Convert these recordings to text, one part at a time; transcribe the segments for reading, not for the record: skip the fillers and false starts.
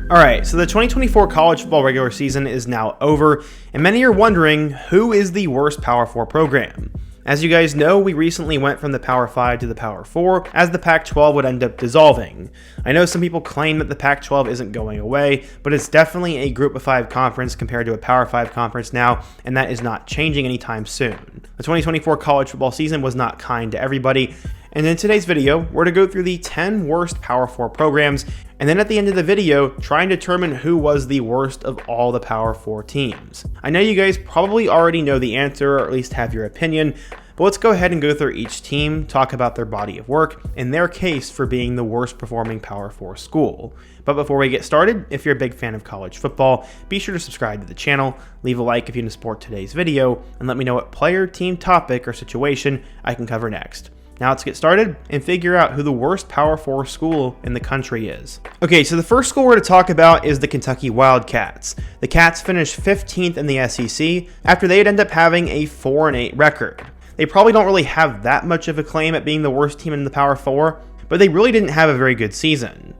Alright, so the 2024 college football regular season is now over, and many are wondering who is the worst Power 4 program. As you guys know, we recently went from the Power 5 to the Power 4, as the Pac-12 would end up dissolving. I know some people claim that the Pac-12 isn't going away, but it's definitely a Group of 5 conference compared to a Power 5 conference now, and that is not changing anytime soon. The 2024 college football season was not kind to everybody, and in today's video, we're to go through the 10 worst Power 4 programs, and then at the end of the video, try and determine who was the worst of all the Power 4 teams. I know you guys probably already know the answer, or at least have your opinion, but let's go ahead and go through each team, talk about their body of work, and their case for being the worst performing Power 4 school. But before we get started, if you're a big fan of college football, be sure to subscribe to the channel, leave a like if you want to support today's video, and let me know what player, team, topic, or situation I can cover next. Now let's get started and figure out who the worst Power 4 school in the country is. Okay, so the first school we're to talk about is the Kentucky Wildcats. The Cats finished 15th in the SEC after they'd end up having a 4-8 record. They probably don't really have that much of a claim at being the worst team in the Power 4, but they really didn't have a very good season.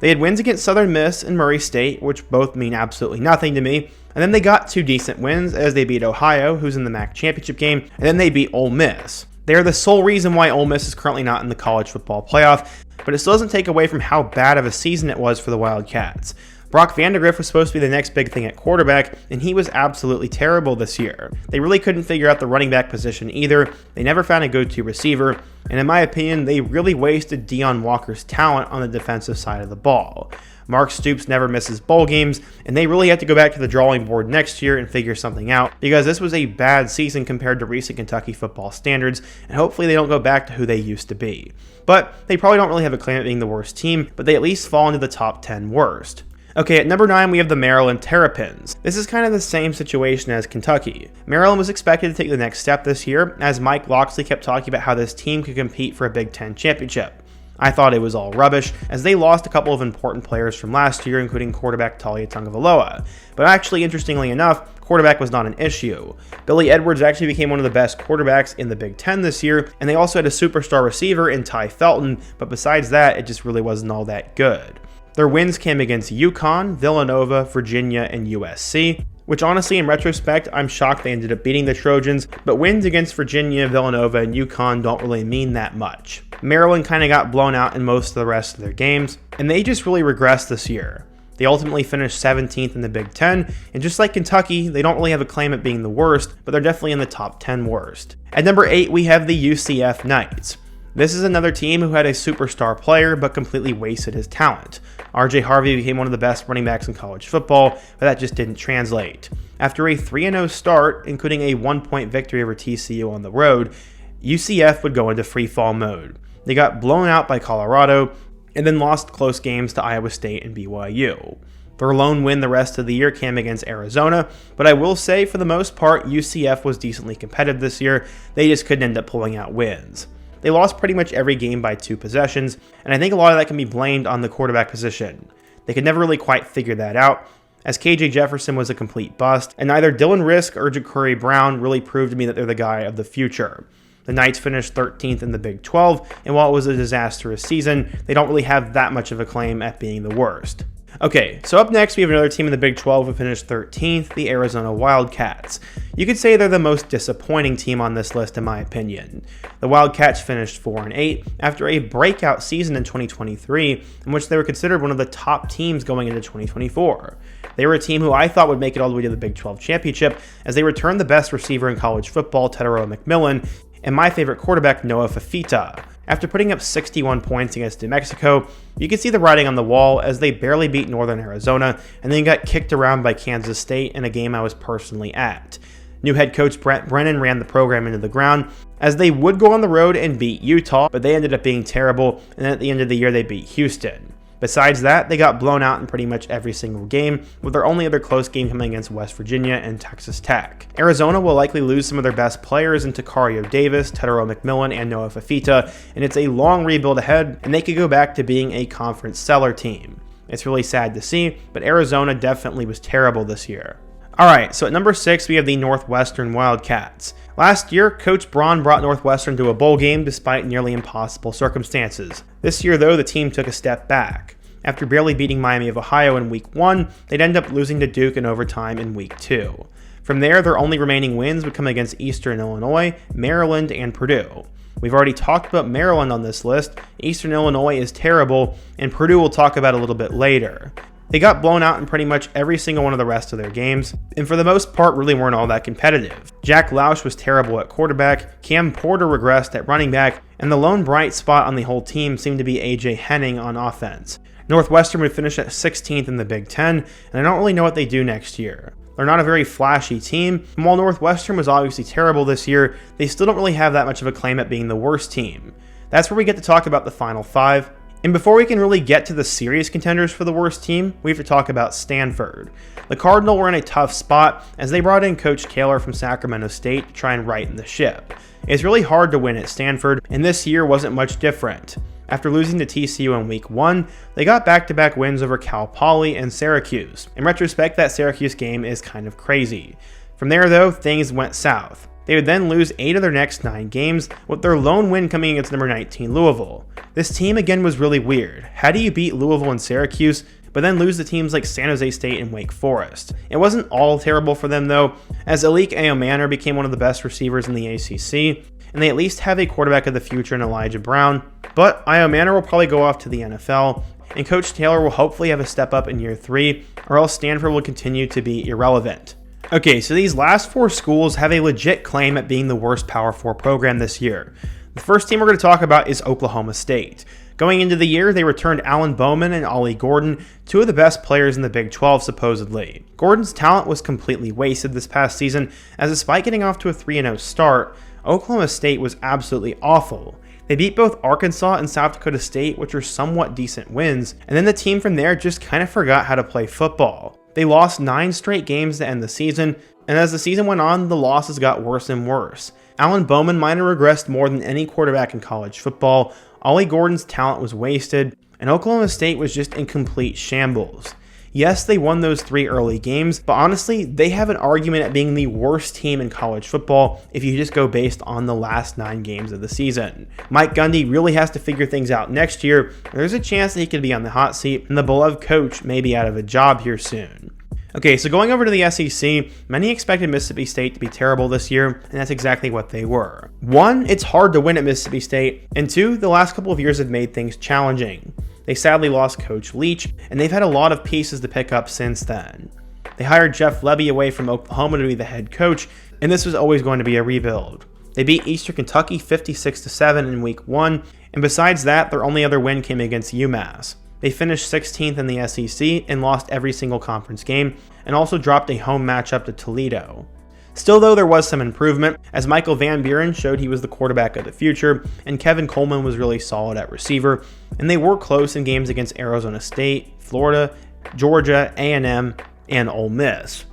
They had wins against Southern Miss and Murray State, which both mean absolutely nothing to me, and then they got 2 decent wins as they beat Ohio, who's in the MAC championship game, and then they beat Ole Miss. They are the sole reason why Ole Miss is currently not in the college football playoff, but it still doesn't take away from how bad of a season it was for the Wildcats. Brock Vandagriff was supposed to be the next big thing at quarterback, and he was absolutely terrible this year. They really couldn't figure out the running back position either, they never found a go-to receiver, and in my opinion, they really wasted Deion Walker's talent on the defensive side of the ball. Mark Stoops never misses bowl games, and they really have to go back to the drawing board next year and figure something out, because this was a bad season compared to recent Kentucky football standards, and hopefully they don't go back to who they used to be. But they probably don't really have a claim at being the worst team, but they at least fall into the top 10 worst. Okay, at number 9 we have the Maryland Terrapins. This is kind of the same situation as Kentucky. Maryland was expected to take the next step this year, as Mike Locksley kept talking about how this team could compete for a Big Ten championship. I thought it was all rubbish, as they lost a couple of important players from last year, including quarterback Talia Tagovailoa. But actually, interestingly enough, quarterback was not an issue. Billy Edwards actually became one of the best quarterbacks in the Big Ten this year, and they also had a superstar receiver in Ty Felton, but besides that, it just really wasn't all that good. Their wins came against UConn, Villanova, Virginia, and USC, which honestly, in retrospect, I'm shocked they ended up beating the Trojans, but wins against Virginia, Villanova, and UConn don't really mean that much. Maryland kind of got blown out in most of the rest of their games, and they just really regressed this year. They ultimately finished 17th in the Big Ten, and just like Kentucky, they don't really have a claim at being the worst, but they're definitely in the top 10 worst. At number 8, we have the UCF Knights. This is another team who had a superstar player, but completely wasted his talent. RJ Harvey became one of the best running backs in college football, but that just didn't translate. After a 3-0 start, including a 1-point victory over TCU on the road, UCF would go into freefall mode. They got blown out by Colorado, and then lost close games to Iowa State and BYU. Their lone win the rest of the year came against Arizona, but I will say for the most part, UCF was decently competitive this year, they just couldn't end up pulling out wins. They lost pretty much every game by 2 possessions, and I think a lot of that can be blamed on the quarterback position. They could never really quite figure that out, as KJ Jefferson was a complete bust, and neither Dylan Risk or Ja'Cory Brown really proved to me that they're the guy of the future. The Knights finished 13th in the Big 12, and while it was a disastrous season, they don't really have that much of a claim at being the worst. Okay, so up next we have another team in the Big 12 who finished 13th, the Arizona Wildcats. You could say they're the most disappointing team on this list in my opinion. The Wildcats finished 4-8 after a breakout season in 2023 in which they were considered one of the top teams going into 2024. They were a team who I thought would make it all the way to the Big 12 championship as they returned the best receiver in college football, Tetairoa McMillan, and my favorite quarterback, Noah Fafita. After putting up 61 points against New Mexico, you can see the writing on the wall as they barely beat Northern Arizona and then got kicked around by Kansas State in a game I was personally at. New head coach Brent Brennan ran the program into the ground as they would go on the road and beat Utah, but they ended up being terrible, and then at the end of the year they beat Houston. Besides that, they got blown out in pretty much every single game, with their only other close game coming against West Virginia and Texas Tech. Arizona will likely lose some of their best players in Tacario Davis, Tetairoa McMillan, and Noah Fafita, and it's a long rebuild ahead, and they could go back to being a conference seller team. It's really sad to see, but Arizona definitely was terrible this year. Alright, so at number 6 we have the Northwestern Wildcats. Last year, Coach Braun brought Northwestern to a bowl game despite nearly impossible circumstances. This year though, the team took a step back. After barely beating Miami of Ohio in Week 1, they'd end up losing to Duke in overtime in Week 2. From there, their only remaining wins would come against Eastern Illinois, Maryland, and Purdue. We've already talked about Maryland on this list. Eastern Illinois is terrible, and Purdue we'll talk about a little bit later. They got blown out in pretty much every single one of the rest of their games, and for the most part really weren't all that competitive. Jack Lausch was terrible at quarterback, Cam Porter regressed at running back, and the lone bright spot on the whole team seemed to be AJ Henning on offense. Northwestern would finish at 16th in the Big Ten, and I don't really know what they do next year. They're not a very flashy team, and while Northwestern was obviously terrible this year, they still don't really have that much of a claim at being the worst team. That's where we get to talk about the Final Five. And before we can really get to the serious contenders for the worst team, we have to talk about Stanford. The Cardinal were in a tough spot as they brought in Coach Taylor from Sacramento State to try and righten the ship. It's really hard to win at Stanford, and this year wasn't much different. After losing to TCU in Week 1, they got back-to-back wins over Cal Poly and Syracuse. In retrospect, that Syracuse game is kind of crazy. From there, though, things went south. They would then lose 8 of their next 9 games, with their lone win coming against number 19 Louisville. This team again was really weird. How do you beat Louisville and Syracuse, but then lose to teams like San Jose State and Wake Forest? It wasn't all terrible for them though, as Alik Ayomanor became one of the best receivers in the ACC, and they at least have a quarterback of the future in Elijah Brown, but Ayomanor will probably go off to the NFL, and Coach Taylor will hopefully have a step up in year 3, or else Stanford will continue to be irrelevant. Okay, so these last 4 schools have a legit claim at being the worst Power 4 program this year. The first team we're going to talk about is Oklahoma State. Going into the year, they returned Alan Bowman and Ollie Gordon, 2 of the best players in the Big 12 supposedly. Gordon's talent was completely wasted this past season, as despite getting off to a 3-0 start, Oklahoma State was absolutely awful. They beat both Arkansas and South Dakota State, which are somewhat decent wins, and then the team from there just kind of forgot how to play football. They lost 9 straight games to end the season, and as the season went on, the losses got worse and worse. Alan Bowman might have regressed more than any quarterback in college football, Ollie Gordon's talent was wasted, and Oklahoma State was just in complete shambles. Yes, they won those 3 early games, but honestly, they have an argument at being the worst team in college football if you just go based on the last 9 games of the season. Mike Gundy really has to figure things out next year. There's a chance that he could be on the hot seat, and the beloved coach may be out of a job here soon. Okay, so going over to the SEC, many expected Mississippi State to be terrible this year, and that's exactly what they were. 1, it's hard to win at Mississippi State, and 2, the last couple of years have made things challenging. They sadly lost Coach Leach, and they've had a lot of pieces to pick up since then. They hired Jeff Lebby away from Oklahoma to be the head coach, and this was always going to be a rebuild. They beat Eastern Kentucky 56-7 in Week 1, and besides that, their only other win came against UMass. They finished 16th in the SEC and lost every single conference game, and also dropped a home matchup to Toledo. Still though, there was some improvement, as Michael Van Buren showed he was the quarterback of the future, and Kevin Coleman was really solid at receiver, and they were close in games against Arizona State, Florida, Georgia, A&M, and Ole Miss.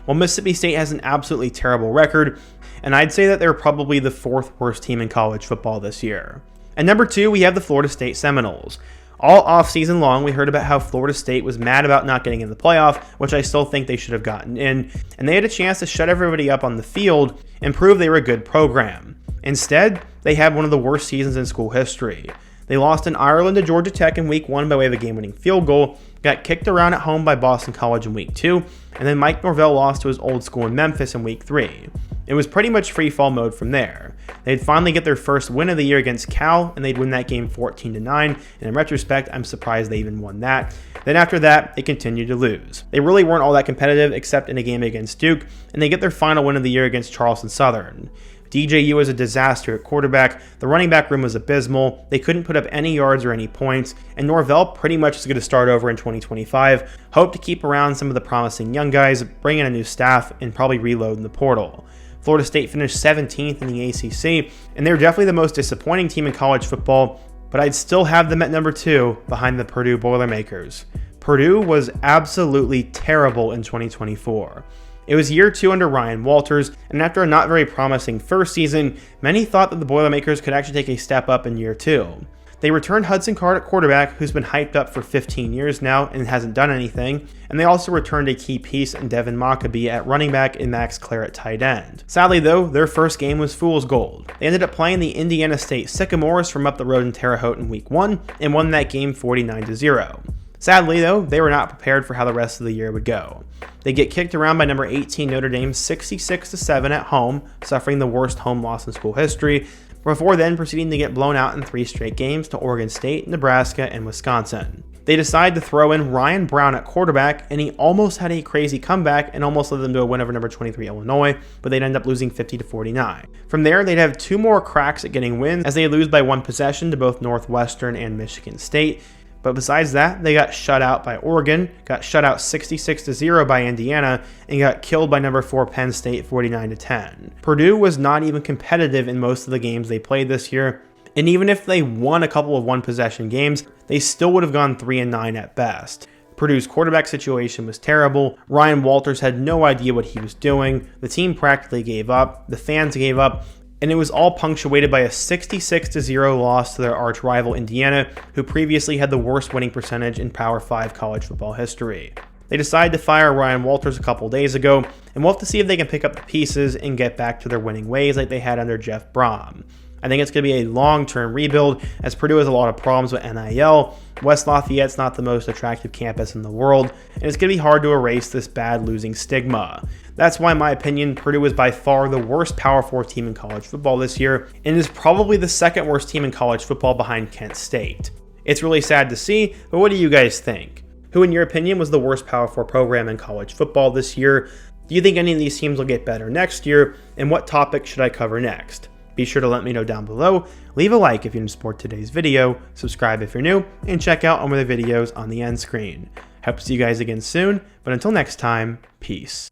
While Mississippi State has an absolutely terrible record, and I'd say that they're probably the 4th worst team in college football this year. At number 2, we have the Florida State Seminoles. All offseason long, we heard about how Florida State was mad about not getting in the playoff, which I still think they should have gotten in, and they had a chance to shut everybody up on the field and prove they were a good program. Instead, they had one of the worst seasons in school history. They lost in Ireland to Georgia Tech in Week 1 by way of a game-winning field goal, got kicked around at home by Boston College in Week 2, and then Mike Norvell lost to his old school in Memphis in Week 3. It was pretty much free-fall mode from there. They'd finally get their first win of the year against Cal, and they'd win that game 14-9, and in retrospect, I'm surprised they even won that. Then after that, they continued to lose. They really weren't all that competitive except in a game against Duke, and they get their final win of the year against Charleston Southern. DJU was a disaster at quarterback, the running back room was abysmal, they couldn't put up any yards or any points, and Norvell pretty much is going to start over in 2025, hope to keep around some of the promising young guys, bring in a new staff, and probably reload in the portal. Florida State finished 17th in the ACC, and they're definitely the most disappointing team in college football, but I'd still have them at number 2 behind the Purdue Boilermakers. Purdue was absolutely terrible in 2024. It was year 2 under Ryan Walters, and after a not very promising first season, many thought that the Boilermakers could actually take a step up in year 2. They returned Hudson Card at quarterback, who's been hyped up for 15 years now and hasn't done anything, and they also returned a key piece in Devin Maccabee at running back and Max Clare at tight end. Sadly though, their first game was fool's gold. They ended up playing the Indiana State Sycamores from up the road in Terre Haute in Week 1 and won that game 49-0. Sadly, though, they were not prepared for how the rest of the year would go. They get kicked around by number 18 Notre Dame 66-7 at home, suffering the worst home loss in school history, before then proceeding to get blown out in 3 straight games to Oregon State, Nebraska, and Wisconsin. They decide to throw in Ryan Brown at quarterback, and he almost had a crazy comeback and almost led them to a win over number 23 Illinois, but they'd end up losing 50-49. From there, they'd have 2 more cracks at getting wins as they lose by 1 possession to both Northwestern and Michigan State. But besides that, they got shut out by Oregon, got shut out 66-0 by Indiana, and got killed by number 4 Penn State 49-10. Purdue was not even competitive in most of the games they played this year, and even if they won a couple of 1-possession games, they still would have gone 3-9 at best. Purdue's quarterback situation was terrible. Ryan Walters had no idea what he was doing. The team practically gave up. The fans gave up. And it was all punctuated by a 66-0 loss to their arch rival Indiana, who previously had the worst winning percentage in Power 5 college football history. They decided to fire Ryan Walters a couple days ago, and we'll have to see if they can pick up the pieces and get back to their winning ways like they had under Jeff Brom. I think it's going to be a long-term rebuild, as Purdue has a lot of problems with NIL. West Lafayette's not the most attractive campus in the world, and it's going to be hard to erase this bad losing stigma. That's why, in my opinion, Purdue is by far the worst Power 4 team in college football this year, and is probably the second worst team in college football behind Kent State. It's really sad to see, but what do you guys think? Who, in your opinion, was the worst Power 4 program in college football this year? Do you think any of these teams will get better next year? And what topic should I cover next? Be sure to let me know down below, leave a like if you support today's video, subscribe if you're new, and check out all my other videos on the end screen. Hope to see you guys again soon, but until next time, peace.